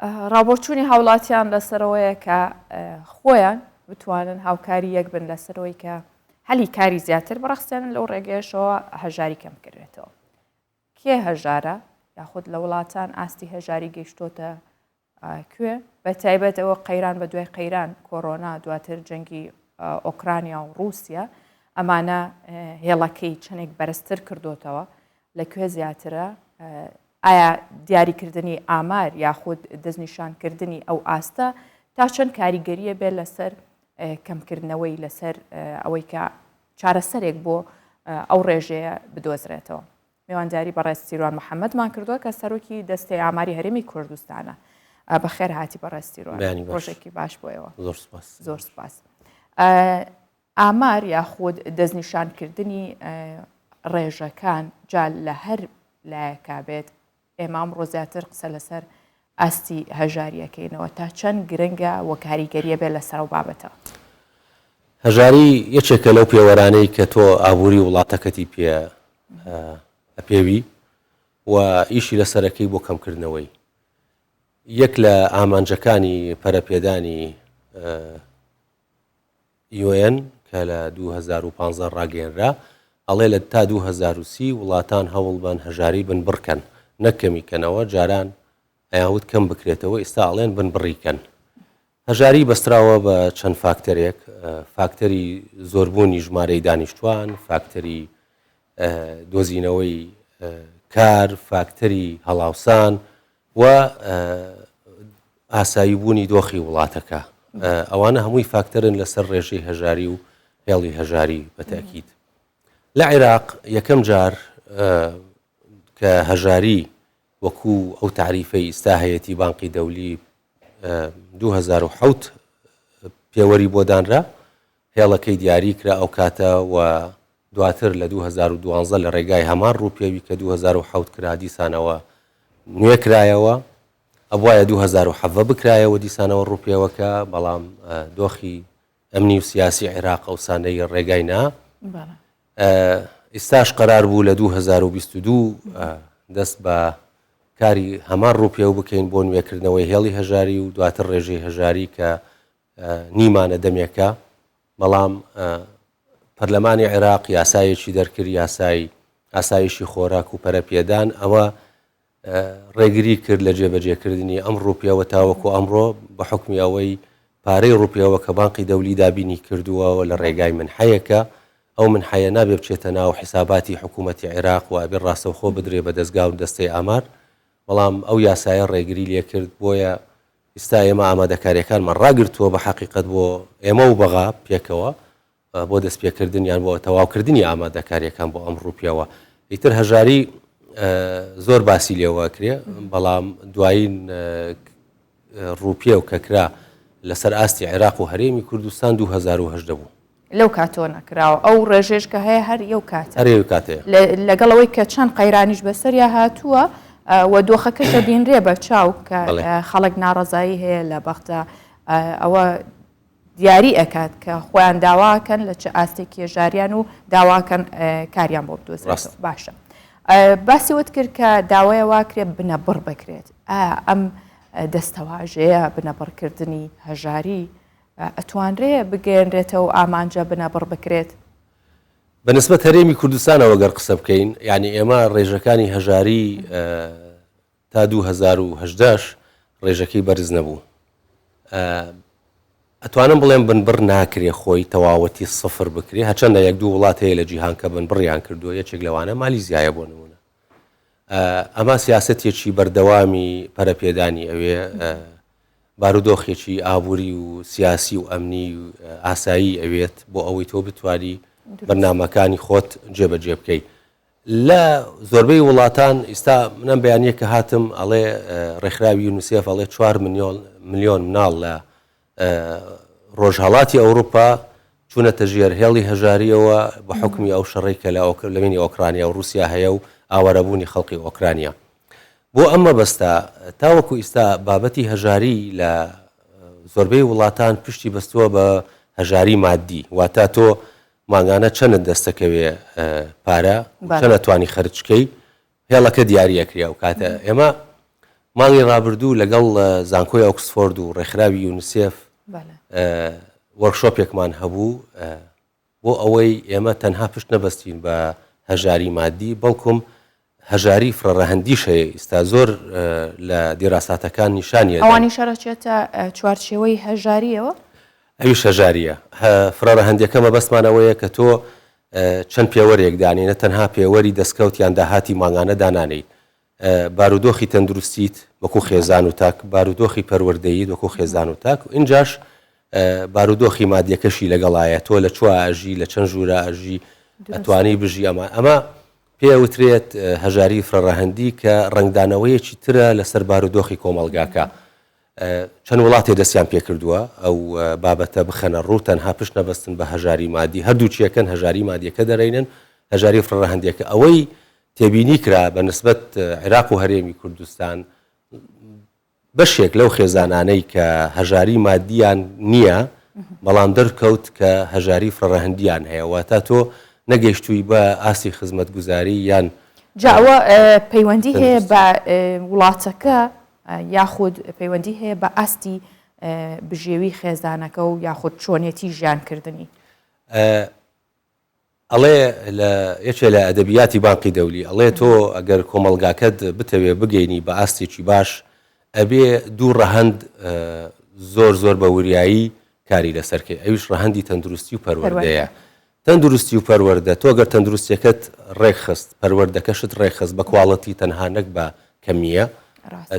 ڕابۆچوونی هاوڵاتیان لەسەرەوەیە کە خۆیان بتوانن هاوکاری یەک بن لەسەرەوەی کە هەلی کاری زیاتر بەڕاستیان لەو ڕێگەیەشەوە هەژاری کەم کردێتەوە. کێ هەژارە یاخود لە وڵاتان ئاستی هەژاری گەیشتۆتە کوێ بە تایبەتەوە قەیران بە دوای قەیران کۆڕۆنا دواتر جەنگی ئۆکرانیا و رووسیا ئەمانە هێڵەکەی چنێک بەرزتر کردوتەوە لەکوێ زیاترە ئایا دیاریکردنی ئامار یاخود دەستنیشانکردنی ئەو ئاستە تا چەند کاریگەریە بێت لەسەر کەمکردنەوەی لەسەر ئەوەی کە چارەسەرێک بۆ ئەو ڕێژەیە بدۆزرێتەوە. میوانداری بەڕێز سیروان محەممەدمان کردووە کە سەرۆکی دەستەی ئاماری هەرێمی کوردستانە. بەخێر هاتی بەڕێز سیروان ڕۆژێکی باش بۆیەوە. زۆر سپاس. ئامار یاخود دەستنیشانکردنی ڕێژەکان جال لە هەر لایەکا بێت ئێمە ئەمڕۆ زیاتر قسە لەسەر ئاستی هەژاریەکەینەوە تا چەند گرنگە وە کاریگەریە بێت لەسەر و بابەتە. هەژاری یەکێکە لەو پێوەرانەی کە تۆ ئابووری وڵاتەکەتی پێوی و ئیشی لەسەرەکەی بۆ کەمکردنەوەی یەک لە ئامانجەکانی پەرەپێدانی UN کە لە 2015 ڕاگەیەنرا ئەڵێ لە تا 2030 وڵاتان هەوڵ بن هەژاری بن بڕکەن نەکەمیکەنەوە جاران ئەیاوت کەم بکرێتەوە ئێستا ئەڵێن بن بڕیکەن. هەژاری بەستراوە بە چەند فاکتەرێک فاکتەری زۆربوونی ژمارەی دانیشتوان فاکتەری دۆزینەوەی کار فاکتەری هەڵاوسان و ئاساییبوونی دۆخی وڵاتەکە ئەوانە هەمووی فاکتەرن لەسەر ڕێژەی هەژاری و هێڵی هەژاری بەتاکید. لە عێراق یەکەم جار کە هەژاری وەکو ئەو تعریفەی ئیستا هەیەتی بانقی دەولی 2007 پێوەری بۆ دانرا هێڵەکەی دیاری کرا ئەو کاتە و دواتر لە 2012 لە ڕێگای هەمان ڕووپێوی کە 2007 کرا دیسانەوە نوێ کرایەوە ئەوایە 2007 بکرایەوە دیسانەوە ڕووپێوەکە بەڵام دۆخی ئەمنی و سیاسی عێراق ئەوسانەی ڕێگای نا ئێستاش قەرار بوو لە 2022 دەست بە کاری هەمان ڕووپێو بکەین بۆ نوێکردنەوەی هێڵی هەژاری و دواتر ڕێژەی هەژاری کە نیمانە دەمێکە بەڵام پەرلەمانی عێراق یاسایەکی دەرکرد ئاسایشی خۆراک و پەرەپێدان ئەوە ڕێگری کرد لە جێبەجێکردنی ئەم ڕووپێوە تاوەکو ئەمڕۆ بە حکمی ئەوەی پارەی ڕووپێوە کە بانقی دەولی دابینی کردووەوە لە ڕێگای منحەیەکە ئەو منحەیە نابێ بچێتە ناو حیساباتی حکوومەتی عێراق و ئەبێ ڕاستەوخۆ بدرێ بە دەستگا و دەستەی ئامار بەڵام ئەو یاسایە ڕێگری لێ کرد بۆیە ئێستا ئێمە ئامادەکاریەکانمان ڕاگرتووە بە حەقیقەت بۆ ئێمە و بەغا پێکەوە بۆ دەستپێکردنیان بۆ تەواوکردنی ئامادەکاریەکان بۆ ئەم ڕووپێوە. ئیتر هەژاری زۆر باسی لێوە کرێ بەڵام دوایین ڕووپێو کە کرا لەسەر ئاستی عێراق و هەرێمی کوردستان 2010 بوو. لەو کاتۆ نەکراوە ئەو ڕێژێش کە هەیە هەر ئەو کاتەیە لەگەڵەوەی کە چەند قەیرانیش بەسەریا هاتووە و دۆخەکەشە بینرێ بە چاو کە خەڵک ناڕەزایی هەیە لە بەختە ئەوە دیاری ئەکات کە خۆیان داواکەن لە چه ئاستێکی هێژاریان و داواکەن کاریان بۆ بدۆزێت. باشە باسی وت کرد کە داوایە واکرێت بنەبڕ بکرێت ئەم دەستەواژەیە بنەبڕکردنی هەژاری ئەتوانرێ بگەێنرێتەوە و ئامانجە بنەبڕ بکرێت بەنسبەت هەرێمی کوردستانەوە گەر قسە بکەین یعنی ئێمە ڕێژەکانی هەژاری تا 2010 ڕێژەکەی بەرز نەبوو ئەتوانم بڵێم بنبڕ ناکرێ خۆی تەواوەتی سفر بکرێ هەچەندە یەک دوو وڵات هەیە لە جیهان کە بنبڕیان کردووە یەکێک لەوانە مالیزیایە بۆ نمونە ئەمە سیاسەتێکی بەردەوامی پەرەپێدانی ئەوێ بارودۆخێکی ئابووری و سیاسی و ئەمنی و ئاسایی ئەوێت بۆ ئەوەی تۆ بتوانی بەرنامەکانی خۆت جێبەجێ بکەیت لە زۆربەی وڵاتان ئێستا منم بەیانیە کە هاتم ئەڵێ ڕێکخراوی یونیسێف ئەڵێ 4 ملیۆن مناڵ لە ڕۆژهەڵاتی ئەوروپا چوونەتە ژێر هێڵی هەژاریەوە بە حکمی ئەو شەڕی کە لە مینی ئۆکرانیا و رووسیا هەیە و ئاوارەبوونی خەڵکی ئۆکرانیا بۆ ئەمە بەستە تاوەکو ئێستا بابەتی هەژاری لە زۆربەی وڵاتان پشتی بەستووە بە هەژاری مادی واتە تۆ ماگانە چەند دەستەکەوێ پارە چەند توانی خەرجکەی هێڵەکە دیاریەکریا و کاتە ئێمە مانگی ڕابردوو لەگەڵ زانکۆی ئۆکسفۆرد و ڕێکخراوی یونیسێف وەرکشۆپێکمان هەبوو بۆ ئەوەی ئێمە تەنها پشت نەبەستین بە هەژاری مادی بەڵکوم هەژاری فرەڕەهەندیش هەیە ئێستا زۆر لە دیراساتەکان نیشانیە ئەوانی شەڕەچێتە چوارچێوەی هەژاریەوە ئەویش هەژاریە فرەڕەهەندیەکەمە بەسمانەوەیە کە تۆ چەند پێوەرێک دانێنە تەنها پێوەری دەستکەوتیان داهاتی ماگانە دانانەی بارودۆخی تەندروستیت وەکو خێزان و تاک بارودۆخی پەروەردەیی وەکو خێزان و تاک و اینجاش بارودۆخی مادیەکەشی لەگەڵایە تۆ لە چوە ئاژی لە چەند ژوورە ئاژی ئەتوانی بژی ئەمە پێوترێت هەژاری فرەڕەهەندی کە ڕنگدانەوەیەکی ترە لەسەر بارودۆخی کۆمەڵگاکە چەند وڵاتی دەستیان پێکردووە ئەو بابەتە بخەنە ڕوو تەنها پشت نەبەستن بە هەژاری مادی هەردووچیەکەن هەژاری مادیەکە دەرەینن هەژاری فرەڕەهەندیەکە ئەوەی تێبینی کرا بە نسبەت عێراق و هەرێمی کوردستان بەشێک لەو خێزانانەی کە هەژاری مادیان نییە بەڵام دەرکەوت کە هەژاری فرەڕەهەندیان هەیە واتە تۆ نەگەیشتووی بە ئاسی خزمەتگوزاری یان جاوە پەیوەندی هەیە بە وڵاتەکە یاخود پەیوەندی هەیە بە ئاستی بژێوی خێزانەکە و یاخود چۆنێتی ژیانکردنی ئەڵێ یەکێ لە ئەدەبیاتی بانقی دەولی ئەڵێ تۆ ئەگەر کۆمەڵگاکەت بتەوێ بگەینی بە ئاستێکی باش ئەبێ دوو ڕەهەند زۆر بە وریایی کاری لەسەرکەی ئەویش ڕەهەندی تەندروستی و پەروەردەیە تەندروستی و پەروەردە تۆ گەر تەندروستیەکەت ڕێکخست پەروەردەکەشت ڕێکخست بە کواڵەتی تەنها نەک بە کەمیە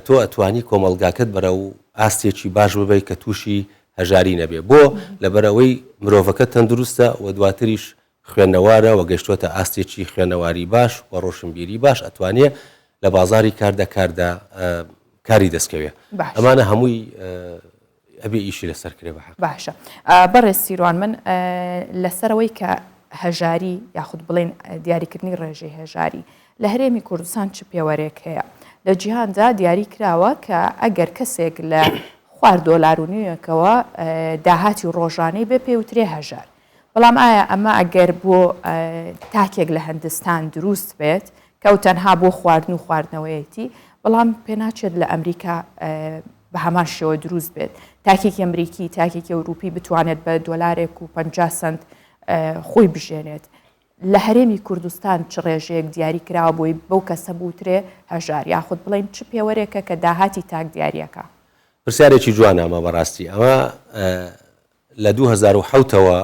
تۆ ئەتوانی کۆمەڵگاکەت بەرەو ئاستێکی باش ببەی کە تووشی هەژاری نەبێ بۆ لەبەرەوەی مرۆڤەکە تەندروستە و دواتریش خوێندنەوارە و گەشتوتە ئاستێکی خوێنەواری باش و ڕۆشنبیری باش ئەتوانێ لە بازاری کاردا کاری دەستکەوێ ئەمانە هەمووی ئەبێ ئیشی لەسەرکرێ باشە بەڕێز سیروان من لەسەرەوەی کە هەژاری یاخود بڵێن دیاریکردنی ڕێژەی هەژاری لە هەرێمی کوردستان چ پێوەرێک هەیە لە جیهاندا دیاری کراوە کە ئەگەر کەسێک لە $4.9 داهاتی ڕۆژانەی بێ پێوترێ هەژار بەڵام ئایا ئەمە ئەگەر بۆ تاکێک لە هەندستان دروست بێت کەوت تەنها بۆ خواردن و خواردنەوەیەتی بەڵام پێناچێت لە ئەمریکا بە هەمان شێوە دروست بێت تاکێکی ئەمریکی تاکێکی ئەوروپی بتوانێت بە $1.50 خۆی بژێنێت لە هەرێمی کوردستان چ ڕێژەیەک دیاری کراوە بۆی بەو کەسە بوترێ هەژار یاخود بڵێن چ پێوەرێکە کە داهاتی تاک دیاریەکە پرسیارێکی جوانامە بەڕاستی ئەمە لە 2007ەوە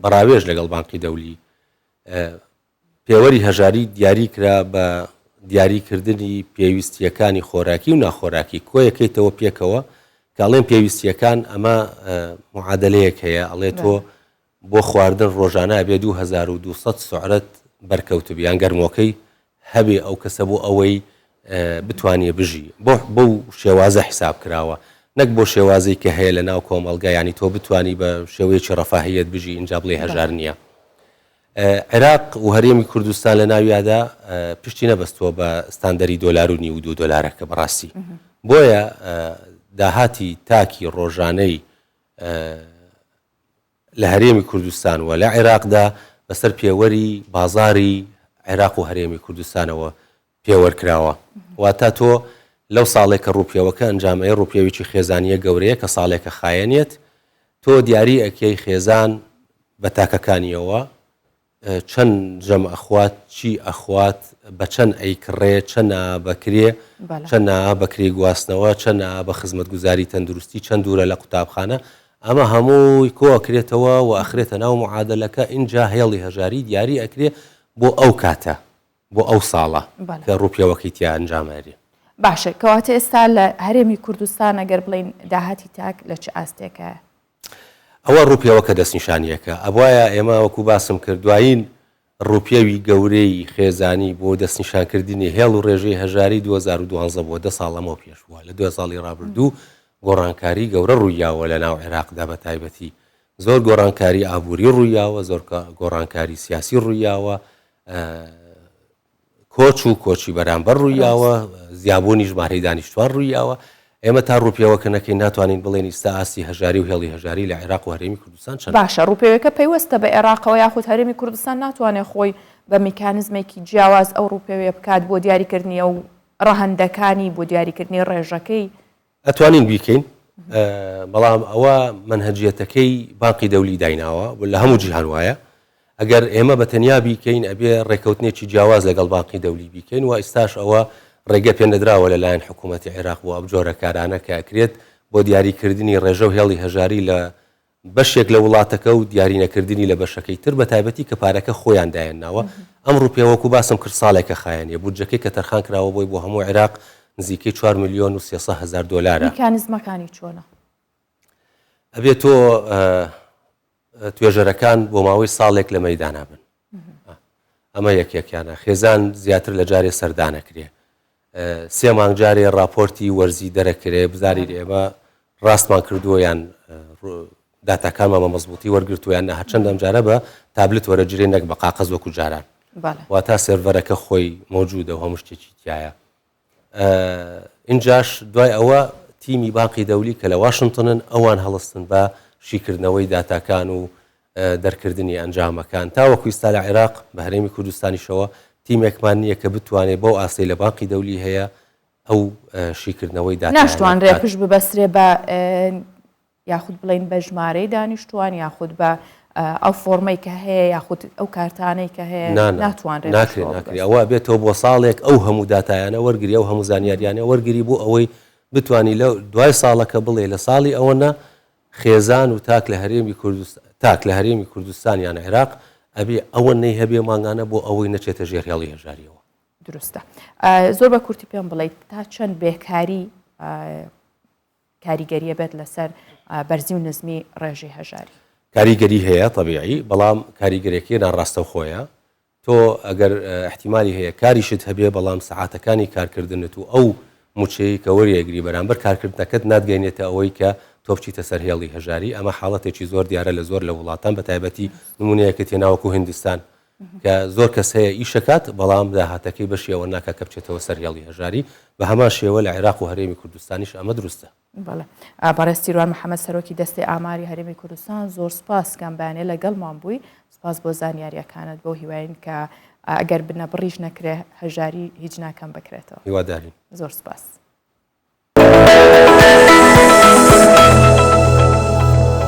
بەراوێژ لەگەڵ بانقی دەولی پێوەری هەژاری دیاری کرا بە دیاریکردنی پێویستیەکانی خۆراکی و ناخۆراکی کۆیەکەیتەوە پێکەوە کاڵێن پێویستیەکان ئەمە معادلەیەک هەیە ئەڵێ تۆ بۆ خواردن ڕۆژانە بێ 2200 سعرەت بەرکەوتبیان گەرمۆکەی هەبێ ئەو کەسە بۆ ئەوەی بتوانێ بژی بۆ شێوازە حساب کراوە نەک بۆ شێوازەی کە هەیە لە ناو کۆمەڵگا ینی تۆ بتانی بە شێوەیەکی ڕەفاهیەت بژی اینجا بڵێ هەژار نییە عێراق و هەرێمی کوردستان لە ناویادا پشتی نەبەستووە بە ستاندەری $1.9 کە بەڕاستی بۆیە داهاتی تاکی ڕۆژانەی لە هەرێمی کوردستان و لە عێراقدا بەسەر پێوەری بازاری عێراق و هەرێمی کوردستانەوە پێوەرکراوە واتە تۆ لەو ساڵێکە ڕوپیەوەکە ئەنجامەیە ڕوپیەویی خێزانیە گەورەیە کە ساڵێکە خایەنێت تۆ دیاری ئەکەی خێزان بە تاکەکانیەوە چەند ژەم ئەخوات چی ئەخوات بە چەند ئەیکڕێ چەند بەکرێ چەند بەکرێ گواستنەوە چەند بە خزمەتگوزاری تەندروستی چەند دوورە لە قوتابخانە ئەمە هەمووی کۆکرێتەوە و ئەخرێتە ناو معادلەکە اینجا هێڵی هەژاری دیاری ئەکرێ بۆ ئەو کاتە بۆ ئەو ساڵە کە ڕوپیەوەکەی تیا ئەنجامێری باشە کەواتە ئێستا لە هەرێمی کوردستان ئەگەر بڵین داهاتی تاک لە چ ئاستێکە ئەوە ڕوپیەوەکە دەستنیشانیەکە ئەوایە ئێمە وەکو باسم کرد دوایین ڕوپیەوی گەورەی خێزانی بۆ دەستنیشانکردنی هێڵ و ڕێژەی هەژاری 2012 بۆ 10 ساڵەمەوە پێشوە لە 2 ساڵی ڕابردوو گۆڕانکاری گەورە ڕوویاوە لە ناو عێراقدا بە تایبەتی زۆر گۆڕانکاری ئابووری ڕوویاوە زۆر گۆڕانکاری سیاسی ڕوویاوە کۆچ و کۆچی بەرامبەر ڕوویاوە زیابوونی ژمارەی دانیشتوان ڕوویاوە ئێمە تا ڕوپیەوەکە نەکەی ناتوانین بڵێن ئیستا ئاستی هەژاری و هێڵی هەژاری لە عێراق و هەرێمی کوردستان چەند باشە ڕوپیەوەکە پەیوەستە بە عێراقەوە یاخود هەرێمی کوردستان ناتوانێت خۆی بە میکانزمێکی جیاواز ئەو ڕوپیەوەیە بکات بۆ دیاریکردنی ئەو ڕەهەندەکانی بۆ دیاریکردنی ڕێژەکەی ئەتوانین بیکەین بەڵام ئەوە منهجیەتەکەی بانقی دەولی دایناوە لە هەموو جیهان وایە ئەگەر ئێمە بە تەنیا بیکەین ئەبێ ڕێکەوتنێکی جیاواز لەگەڵ بانقی دەولی بیکەین و ئێستاش ئەوە ڕێگە پێنەدراوە لەلایەن حکوومەتی عێراق بۆ ئەم جۆرە کارانە کە ئەکرێت بۆ دیاریکردنی ڕێژە و هێڵی هەژاری لە بەشێک لە وڵاتەکە و دیاری نەکردنی لە بەشەکەی تر بە تایبەتی کە پارەکە خۆیان دایەناوە ئەم ڕوپێوەکو باسم کرد ساڵێکە خایەنە بودجەکەی کە تەرخان کراوە بۆی بۆ هەموو عێراق نزیکەی 4 ملیۆن و 300 هزار دلار میکانیزمەکانی چۆنە ئەبێت تۆ توێژەرەکان بۆ ماوەی ساڵێک لە مەیدانا بن ئەمە یەکێکیانە خێزان زیاتر لە جارێ سەردانەکرێ 3 مانگ جارێ راپۆرتی وەرزی دەرەکرێ بزاری ئێمە ڕاستمان کردووە یان داتاکانمە مەزبوطی وەرگرتویان نە هەرچەند ئەم جارە بە تابلت وەرەگیرێ نەک بە قاقەز وەکو جاران واتە سێڤەرەکە خۆی مەوجودە و هەموو شتێکی تایە اینجاش دوای ئەوە تیمی بانقی دەولی کە لە واشنگتنن ئەوان هەڵستن بە شیکردنەوەی داتاکان و دەرکردنی ئەنجامەکان تاوەکو ئێستا لە عێراق بە هەرێمی کوردستانیشەوە تیمێکمان نییە کە بتوانێت بەو ئاسەی لە بانقی دەولی هەیە ئەو شیکردنەوەی ناشتوانرێ پشت ببەسرێ بە یاخود بڵین بە ژمارەی دانیشتوان یاخود بە ئەو فۆرمەی کە هەیە یاخود ئەو کارتانەی کە هەیە ناتوانرێت ناکرێت ئەوە بێتەوە بۆ ساڵێک ئەو هەموو داتایانە وەرگری ئەو هەموو زانیاریانە وەرگری بۆ ئەوەی بتوانی لە دوای ساڵەکە بڵێ لە ساڵی ئەوەنە خێزان و تاک لە هەرێمی کوردستان یان عێراق ئەبێ ئەوە نەی هەبێ ماگانە بۆ ئەوەی نەچێتە ژێر هێڵی هەژاریەوە دروستە زۆر بە کورتی پێم بڵیت تا چەند بێکاری کاریگەریە بێت لەسەر بەرزی و نزمی ڕێژەی هەژاری کاریگەری هەیە طبیعی بەڵام کاریگەرێکی ناڕاستە خۆیە تۆ ئەگەر احتیمالی هەیە کاریشت هەبێ بەڵام سەعاتەکانی کارکردنت و ئەو موچەی کە وەریەگری بەرامبەر کارکردنەکەت ناتگەینێتە ئەوەی کە تۆ بچیتە سەر هێڵی هەژاری ئەمە حاڵەتێکی زۆر دیارە لە زۆر لە وڵاتان بە تایبەتی نمونەیەکە تێناوەکو هندستان کە زۆر کەس هەیە ئیشەکات بەڵام داهاتەکەی بەشیەوە ناکە کە بچێتەوە سەر هێڵی هەژاری بە هەمان شێوە لە عێراق و هەرێمی کوردستانیش ئەمە دروستە بەڵێ بەڕێستیروان محەممەد سەرۆکی دەستی ئاماری هەرێمی کوردستان زۆر سپاس کەمبانێ لەگەڵمان بووی سپاس بۆ زانیاریەکانت بۆ هیواین کە ئەگەر بنە بڕیش نەکرێ هەژاری هیچ ناکەم بکرێتەوە هیوادارین زۆر سپاس